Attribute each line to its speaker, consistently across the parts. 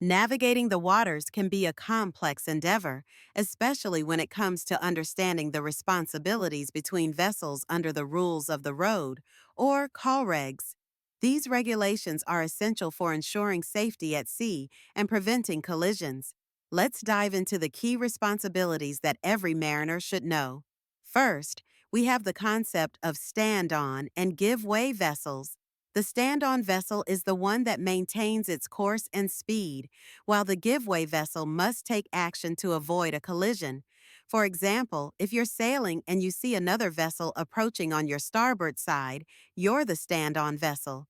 Speaker 1: Navigating the waters can be a complex endeavor, especially when it comes to understanding the responsibilities between vessels under the rules of the road, or COLREGs. These regulations are essential for ensuring safety at sea and preventing collisions. Let's dive into the key responsibilities that every mariner should know. First, we have the concept of stand-on and give-way vessels. The stand-on vessel is the one that maintains its course and speed, while the give-way vessel must take action to avoid a collision. For example, if you're sailing and you see another vessel approaching on your starboard side, you're the stand-on vessel.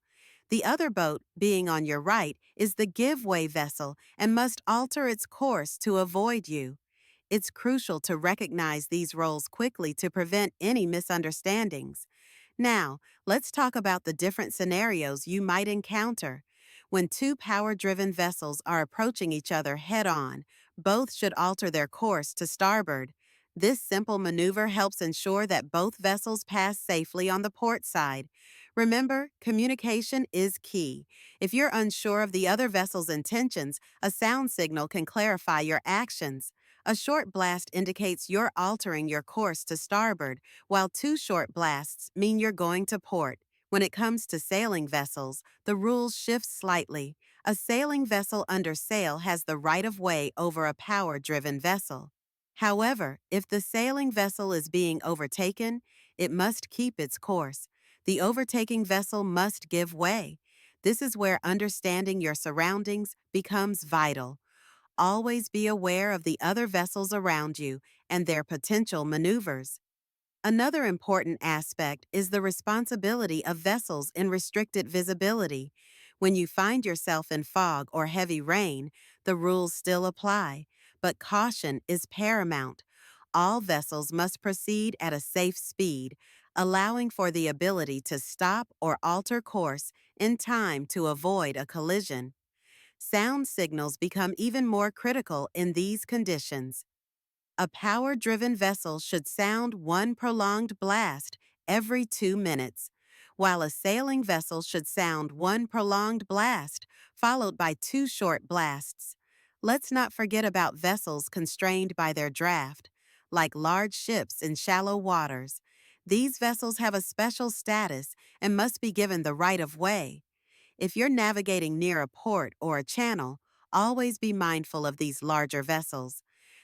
Speaker 1: The other boat, being on your right, is the give-way vessel and must alter its course to avoid you. It's crucial to recognize these roles quickly to prevent any misunderstandings. Now, let's talk about the different scenarios you might encounter. When two power-driven vessels are approaching each other head-on, both should alter their course to starboard. This simple maneuver helps ensure that both vessels pass safely on the port side. Remember, communication is key. If you're unsure of the other vessel's intentions, a sound signal can clarify your actions. A short blast indicates you're altering your course to starboard, while two short blasts mean you're going to port. When it comes to sailing vessels, the rules shift slightly. A sailing vessel under sail has the right of way over a power-driven vessel. However, if the sailing vessel is being overtaken, it must keep its course. The overtaking vessel must give way. This is where understanding your surroundings becomes vital. Always be aware of the other vessels around you and their potential maneuvers. Another important aspect is the responsibility of vessels in restricted visibility. When you find yourself in fog or heavy rain, the rules still apply, but caution is paramount. All vessels must proceed at a safe speed, allowing for the ability to stop or alter course in time to avoid a collision. Sound signals become even more critical in these conditions. A power-driven vessel should sound one prolonged blast every 2 minutes, while a sailing vessel should sound one prolonged blast, followed by two short blasts. Let's not forget about vessels constrained by their draft, like large ships in shallow waters. These vessels have a special status and must be given the right of way. If you're navigating near a port or a channel, always be mindful of these larger vessels.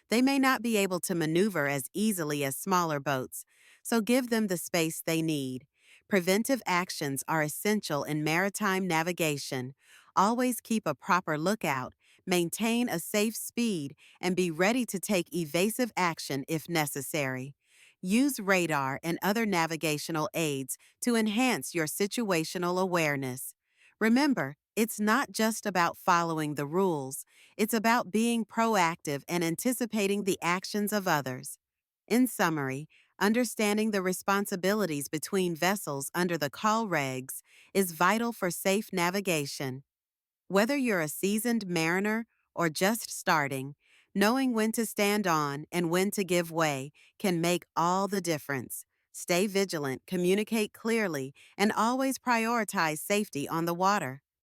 Speaker 1: They may not be able to maneuver as easily as smaller boats, so give them the space they need. Preventive actions are essential in maritime navigation. Always keep a proper lookout, maintain a safe speed, and be ready to take evasive action if necessary. Use radar and other navigational aids to enhance your situational awareness. Remember, it's not just about following the rules. It's about being proactive and anticipating the actions of others. In summary, understanding the responsibilities between vessels under the call regs is vital for safe navigation. Whether you're a seasoned mariner or just starting, knowing when to stand on and when to give way can make all the difference. Stay vigilant, communicate clearly, and always prioritize safety on the water.